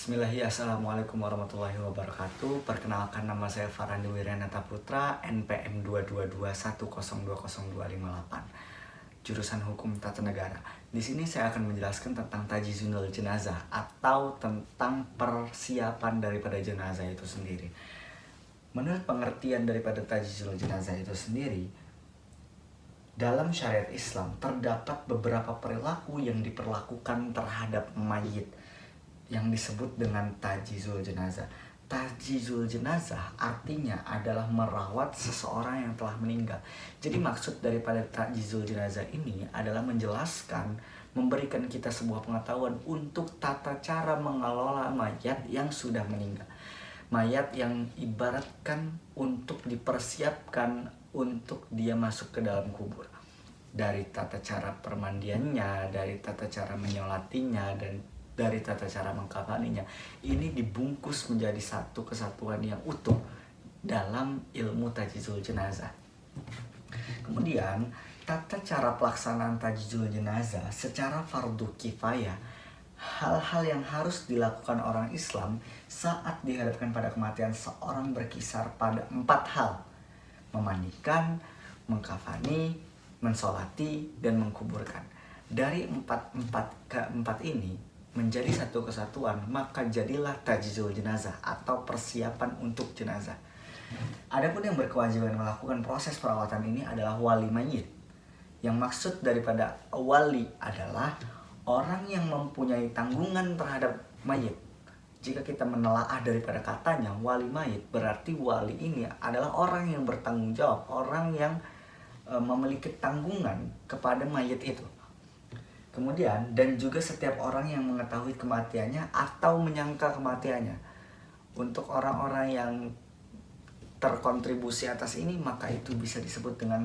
Assalamualaikum warahmatullahi wabarakatuh. Perkenalkan, nama saya Farandi Wiryanata Putra, NPM 222102028, jurusan Hukum Tata Negara. Di sini saya akan menjelaskan tentang tajhizul jenazah atau tentang persiapan daripada jenazah itu sendiri. Menurut pengertian daripada tajhizul jenazah itu sendiri, dalam syariat Islam terdapat beberapa perilaku yang diperlakukan terhadap mayit yang disebut dengan tajhizul jenazah. Tajhizul jenazah artinya adalah merawat seseorang yang telah meninggal. Jadi maksud daripada tajhizul jenazah ini adalah menjelaskan, memberikan kita sebuah pengetahuan untuk tata cara mengelola mayat yang sudah meninggal. Mayat yang ibaratkan untuk dipersiapkan untuk dia masuk ke dalam kubur. Dari tata cara permandiannya, dari tata cara menyolatinya, dan dari tata cara mengkafaninya, ini dibungkus menjadi satu kesatuan yang utuh dalam ilmu tajhizul jenazah. Kemudian tata cara pelaksanaan tajhizul jenazah secara fardu kifayah, hal-hal yang harus dilakukan orang Islam saat dihadapkan pada kematian seorang berkisar pada 4 hal: memandikan, mengkafani, mensolati, dan mengkuburkan. Dari keempat ini menjadi satu kesatuan, maka jadilah tajhizul jenazah atau persiapan untuk jenazah. Adapun yang berkewajiban melakukan proses perawatan ini adalah wali mayit. Yang maksud daripada wali adalah orang yang mempunyai tanggungan terhadap mayit. Jika kita menelaah daripada katanya wali mayit, berarti wali ini adalah orang yang bertanggung jawab, orang yang memiliki tanggungan kepada mayit itu. Kemudian, dan juga setiap orang yang mengetahui kematiannya atau menyangka kematiannya. Untuk orang-orang yang terkontribusi atas ini, maka itu bisa disebut dengan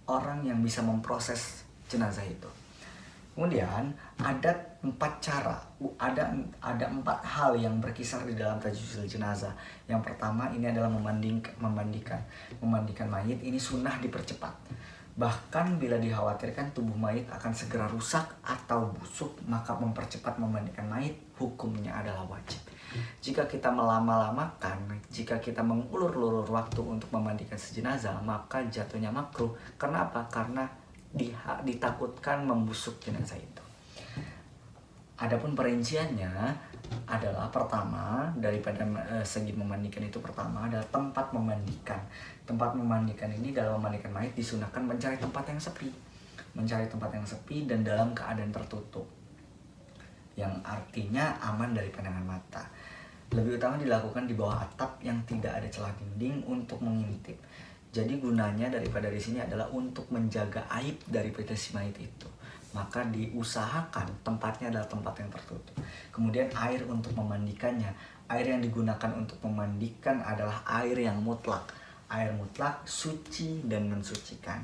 orang yang bisa memproses jenazah itu. Kemudian ada 4 cara, ada 4 hal yang berkisar di dalam tajhizul jenazah. Yang pertama ini adalah memandikan mayit. Ini sunnah dipercepat. Bahkan bila dikhawatirkan tubuh mayit akan segera rusak atau busuk, maka mempercepat memandikan mayit hukumnya adalah wajib. Jika kita melama-lamakan, jika kita mengulur-ulur waktu untuk memandikan sejenazah, maka jatuhnya makruh. Kenapa? Karena ditakutkan membusuk jenazah itu. Adapun perinciannya adalah, pertama daripada segi memandikan itu, pertama adalah tempat memandikan. Tempat memandikan ini, dalam memandikan mayit disunahkan mencari tempat yang sepi dan dalam keadaan tertutup, yang artinya aman dari pandangan mata. Lebih utama dilakukan di bawah atap yang tidak ada celah dinding untuk mengintip. Jadi gunanya daripada di sini adalah untuk menjaga aib daripada si mayit itu. Maka diusahakan tempatnya adalah tempat yang tertutup. Kemudian air untuk memandikannya, air yang digunakan untuk memandikan adalah air yang mutlak. Air mutlak suci dan mensucikan.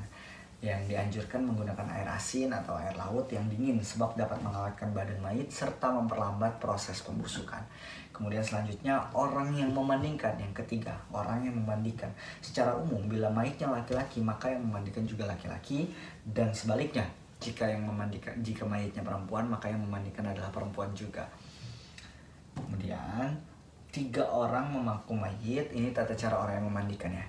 Yang dianjurkan menggunakan air asin atau air laut yang dingin, sebab dapat mengawetkan badan mayit serta memperlambat proses pembusukan. Kemudian selanjutnya orang yang memandikan. Yang ketiga, orang yang memandikan. Secara umum bila mayitnya laki-laki, maka yang memandikan juga laki-laki, dan sebaliknya. Jika mayitnya perempuan, maka yang memandikan adalah perempuan juga. Kemudian 3 orang memangku mayit. Ini tata cara orang yang memandikan ya.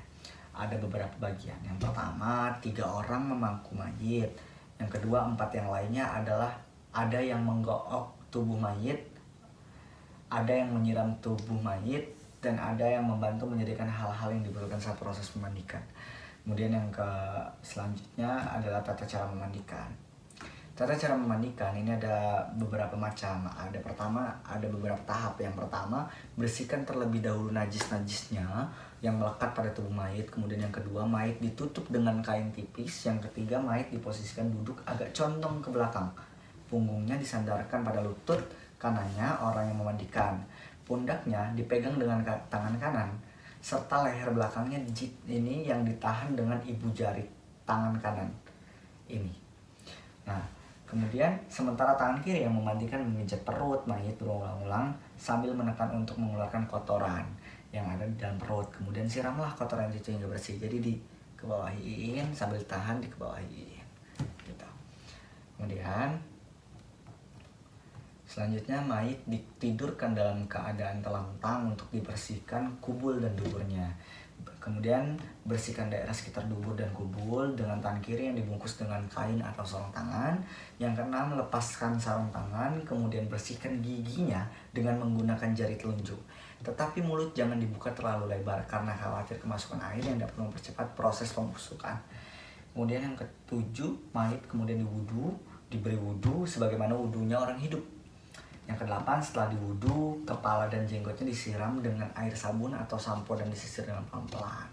Ada beberapa bagian. Yang pertama, 3 orang memangku mayit. Yang kedua, 4 yang lainnya adalah ada yang menggook tubuh mayit, ada yang menyiram tubuh mayit, dan ada yang membantu menyediakan hal-hal yang diperlukan saat proses memandikan. Kemudian yang selanjutnya adalah tata cara memandikan. Tata cara memandikan ini ada beberapa macam. Ada beberapa tahap. Yang pertama, bersihkan terlebih dahulu najis-najisnya yang melekat pada tubuh mayit. Kemudian yang kedua, mayit ditutup dengan kain tipis. Yang ketiga, mayit diposisikan duduk agak condong ke belakang. Punggungnya disandarkan pada lutut kanannya orang yang memandikan. Pundaknya dipegang dengan tangan kanan, serta leher belakangnya ini yang ditahan dengan ibu jari tangan kanan ini. Nah, kemudian sementara tangan kiri yang memandikan memijat perut mayit berulang-ulang sambil menekan untuk mengeluarkan kotoran yang ada di dalam perut. Kemudian siramlah kotoran itu hingga bersih. Jadi dikebawahiin sambil tahan dikebawahiin gitu. Kemudian Selanjutnya mayit ditidurkan dalam keadaan telentang untuk dibersihkan kubul dan duburnya. Kemudian bersihkan daerah sekitar dubur dan kubul dengan tangan kiri yang dibungkus dengan kain atau sarung tangan. Yang keenam, lepaskan sarung tangan, kemudian bersihkan giginya dengan menggunakan jari telunjuk. Tetapi mulut jangan dibuka terlalu lebar karena khawatir kemasukan air yang dapat mempercepat proses pembusukan. Kemudian yang ketujuh, mayit kemudian diberi wudu sebagaimana wudunya orang hidup. Yang kedelapan, setelah diwudu, kepala dan jenggotnya disiram dengan air sabun atau sampo dan disisir dengan pelan-pelan.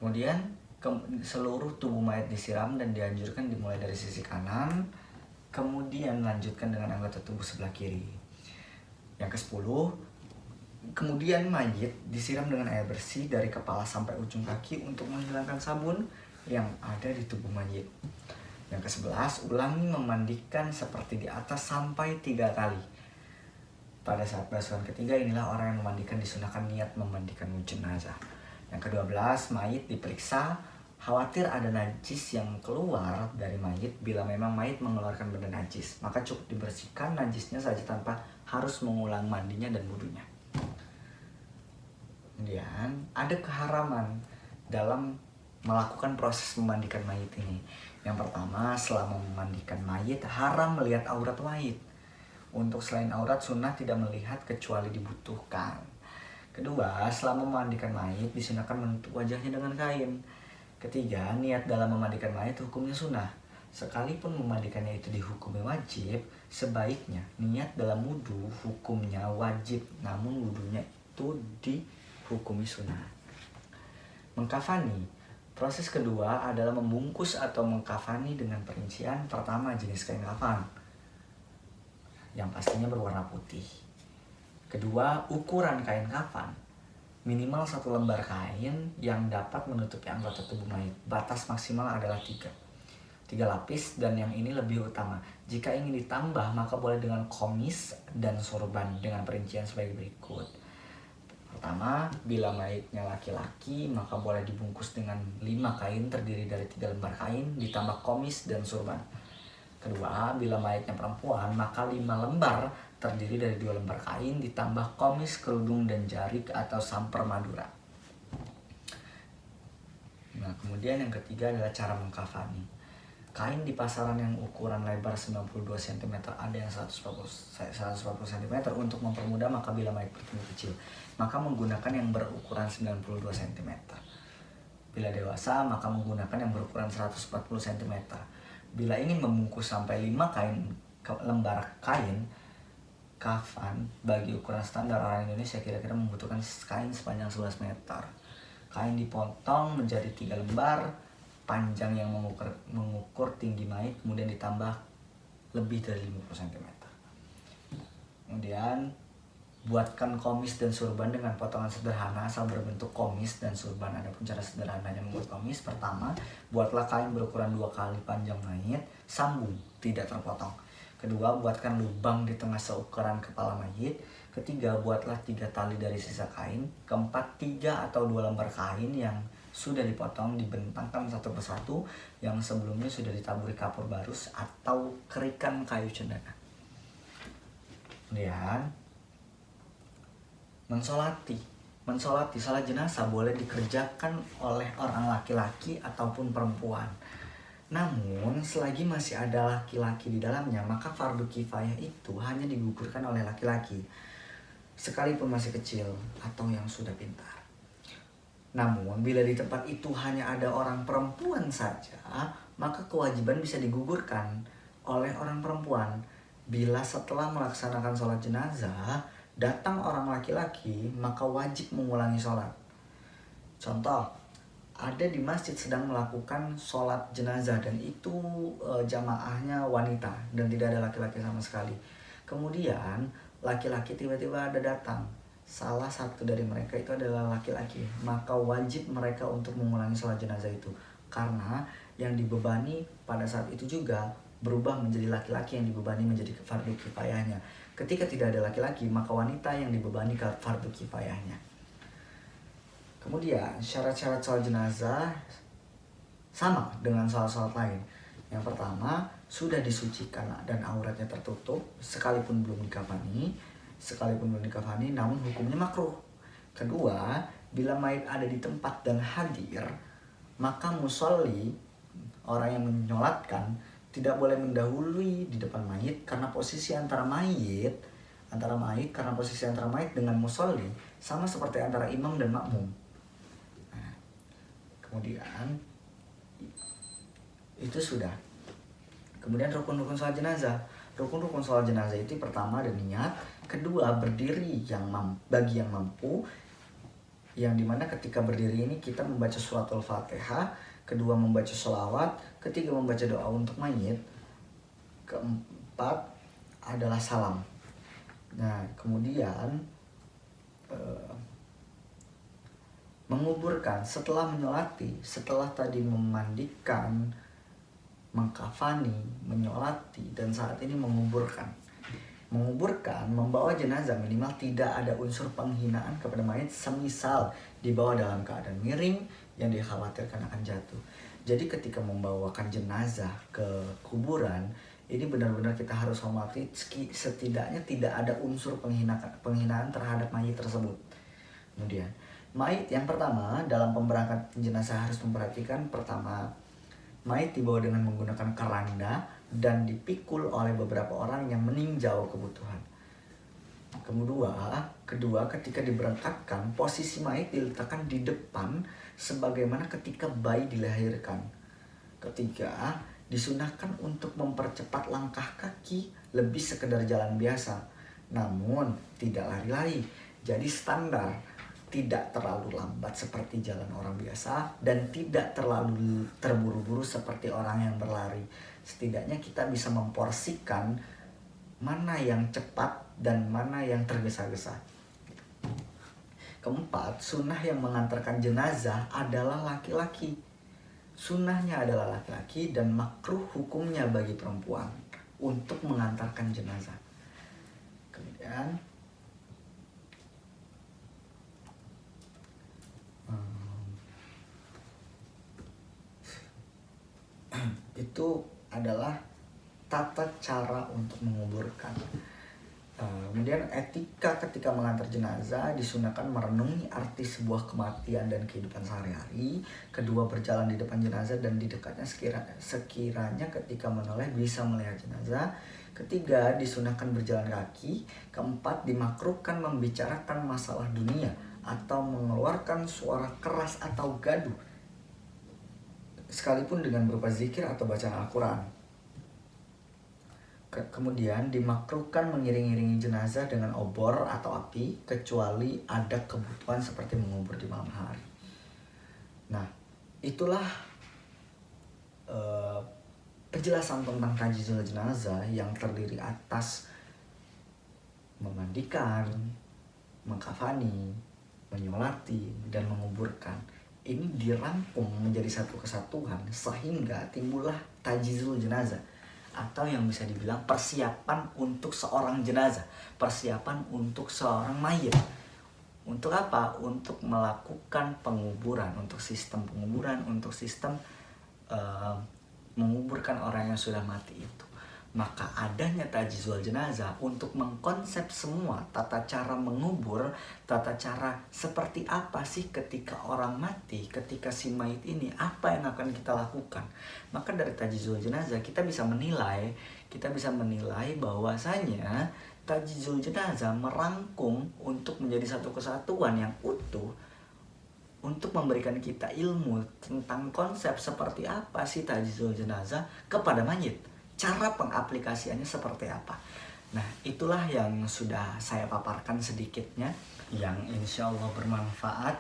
Kemudian seluruh tubuh mayat disiram dan dianjurkan dimulai dari sisi kanan, kemudian lanjutkan dengan anggota tubuh sebelah kiri. Yang ke-10, kemudian mayit disiram dengan air bersih dari kepala sampai ujung kaki untuk menghilangkan sabun yang ada di tubuh mayit. Yang ke-11, ulangi memandikan seperti di atas sampai 3 kali. Pada saat basuhan ketiga, inilah orang yang memandikan disunahkan niat memandikan jenazah. Yang ke-12, mayit diperiksa, khawatir ada najis yang keluar dari mayit. Bila memang mayit mengeluarkan benda najis, maka cukup dibersihkan najisnya saja tanpa harus mengulang mandinya dan wudunya. Kemudian ada keharaman dalam melakukan proses memandikan mayit ini. Yang pertama, selama memandikan mayit haram melihat aurat mayit. Untuk selain aurat sunnah tidak melihat kecuali dibutuhkan. Kedua, selama memandikan mayit disunahkan menutup wajahnya dengan kain. Ketiga, niat dalam memandikan mayit hukumnya sunnah. Sekalipun memandikannya itu dihukumi wajib, sebaiknya niat dalam wudu hukumnya wajib, namun wudunya itu dihukumi sunnah. Mengkafani. Proses kedua adalah membungkus atau mengkafani dengan perincian. Pertama, jenis kain kafan yang pastinya berwarna putih. Kedua, ukuran kain kafan. Minimal 1 lembar kain yang dapat menutupi anggota tubuh mayit. Batas maksimal adalah 3 lapis, dan yang ini lebih utama. Jika ingin ditambah, maka boleh dengan komis dan sorban dengan perincian sebagai berikut. Pertama, bila mayitnya laki-laki, maka boleh dibungkus dengan 5 kain terdiri dari 3 lembar kain ditambah komis dan sorban. Kedua, bila mayitnya perempuan, maka 5 lembar terdiri dari 2 lembar kain ditambah komis, kerudung, dan jarik atau samper madura. Nah, kemudian yang ketiga adalah cara mengkafani. Kain di pasaran yang ukuran lebar 92 cm, ada yang 140 cm. Untuk mempermudah, maka bila mayit bertumbuh kecil, maka menggunakan yang berukuran 92 cm. Bila dewasa, maka menggunakan yang berukuran 140 cm. Bila ingin membungkus sampai 5 lembar kain kafan bagi ukuran standar orang Indonesia, kira-kira membutuhkan kain sepanjang 11 meter. Kain dipotong menjadi 3 lembar, panjang yang mengukur tinggi mayit, kemudian ditambah lebih dari 50 cm. Kemudian buatkan komis dan surban dengan potongan sederhana asal berbentuk komis dan surban. Adapun cara sederhananya membuat komis: pertama, buatlah kain berukuran 2 kali panjang mayit, sambung, tidak terpotong. Kedua, buatkan lubang di tengah seukuran kepala mayit. Ketiga, buatlah 3 tali dari sisa kain. Keempat, 3 atau 2 lembar kain yang sudah dipotong dibentangkan satu persatu, yang sebelumnya sudah ditaburi kapur barus atau kerikan kayu cendana. Kemudian mensolati. Salat jenazah boleh dikerjakan oleh orang laki-laki ataupun perempuan. Namun selagi masih ada laki-laki di dalamnya, maka fardu kifayah itu hanya digugurkan oleh laki-laki, sekalipun masih kecil atau yang sudah pintar. Namun, bila di tempat itu hanya ada orang perempuan saja, maka kewajiban bisa digugurkan oleh orang perempuan. Bila setelah melaksanakan sholat jenazah, datang orang laki-laki, maka wajib mengulangi sholat. Contoh, ada di masjid sedang melakukan sholat jenazah dan itu jamaahnya wanita dan tidak ada laki-laki sama sekali. Kemudian, laki-laki tiba-tiba ada datang. Salah satu dari mereka itu adalah laki-laki, maka wajib mereka untuk mengulangi sholat jenazah itu, karena yang dibebani pada saat itu juga berubah menjadi laki-laki yang dibebani menjadi fardu kifayahnya. Ketika tidak ada laki-laki, maka wanita yang dibebani ke fardu kifayahnya. Kemudian syarat-syarat sholat jenazah sama dengan sholat-sholat lain. Yang pertama, sudah disucikan dan auratnya tertutup sekalipun belum dikafani, namun hukumnya makruh. Kedua, bila mayit ada di tempat dan hadir, maka musolli, orang yang menyolatkan, tidak boleh mendahului di depan mayit karena posisi antara mayit dengan musolli sama seperti antara imam dan makmum. Nah, kemudian itu sudah. Kemudian rukun-rukun sholat jenazah. Rukun-rukun sholat jenazah itu pertama ada niat, kedua berdiri bagi yang mampu, yang dimana ketika berdiri ini kita membaca suratul Fatihah, kedua membaca sholawat, ketiga membaca doa untuk mayit, keempat adalah salam. Nah, kemudian menguburkan setelah menyolati, setelah tadi memandikan, mengkafani, menyolati, dan saat ini menguburkan. Menguburkan, membawa jenazah minimal tidak ada unsur penghinaan kepada mayit, semisal dibawa dalam keadaan miring yang dikhawatirkan akan jatuh. Jadi ketika membawakan jenazah ke kuburan, ini benar-benar kita harus hormati, setidaknya tidak ada unsur penghinaan terhadap mayit tersebut. Kemudian, mayit yang pertama dalam pemberangkatan jenazah harus memperhatikan, pertama, mayit dibawa dengan menggunakan keranda dan dipikul oleh beberapa orang yang meninjau kebutuhan. Kedua, ketika diberangkatkan, posisi mayit diletakkan di depan sebagaimana ketika bayi dilahirkan. Ketiga, disunahkan untuk mempercepat langkah kaki, lebih sekedar jalan biasa, namun tidak lari-lari. Jadi standar, tidak terlalu lambat seperti jalan orang biasa dan tidak terlalu terburu-buru seperti orang yang berlari. Setidaknya kita bisa memporsikan mana yang cepat dan mana yang tergesa-gesa. Keempat, sunnah yang mengantarkan jenazah adalah laki-laki. Sunnahnya adalah laki-laki dan makruh hukumnya bagi perempuan untuk mengantarkan jenazah. Kemudian itu adalah tata cara untuk menguburkan. Kemudian etika ketika mengantar jenazah, disunahkan merenungi arti sebuah kematian dan kehidupan sehari-hari. Kedua, berjalan di depan jenazah dan di dekatnya sekiranya ketika menoleh bisa melihat jenazah. Ketiga, disunahkan berjalan kaki. Keempat, dimakruhkan membicarakan masalah dunia atau mengeluarkan suara keras atau gaduh, sekalipun dengan berupa zikir atau bacaan Al-Quran. Kemudian dimakruhkan mengiring-iringi jenazah dengan obor atau api, kecuali ada kebutuhan seperti mengubur di malam hari. Nah, itulah penjelasan tentang tajhizul jenazah yang terdiri atas memandikan, mengkafani, menyolati, dan menguburkan. Ini dirangkum menjadi satu kesatuan sehingga timbullah tajhizul jenazah, atau yang bisa dibilang persiapan untuk seorang jenazah, persiapan untuk seorang mayit. Untuk apa? Untuk melakukan penguburan, untuk sistem penguburan, untuk sistem menguburkan orang yang sudah mati itu. Maka adanya tajhizul jenazah untuk mengkonsep semua tata cara mengubur, tata cara seperti apa sih ketika orang mati, ketika si mayit ini, apa yang akan kita lakukan. Maka dari tajhizul jenazah kita bisa menilai bahwasanya tajhizul jenazah merangkum untuk menjadi satu kesatuan yang utuh, untuk memberikan kita ilmu tentang konsep seperti apa sih tajhizul jenazah kepada mayit. Cara pengaplikasiannya seperti apa. Nah, itulah yang sudah saya paparkan sedikitnya, yang insya Allah bermanfaat.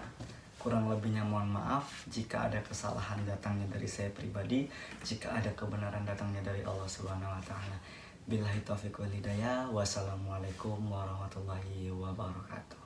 Kurang lebihnya mohon maaf jika ada kesalahan datangnya dari saya pribadi, jika ada kebenaran datangnya dari Allah Subhanahu wa Ta'ala. Billahi taufiq wal hidayah. Wassalamualaikum warahmatullahi wabarakatuh.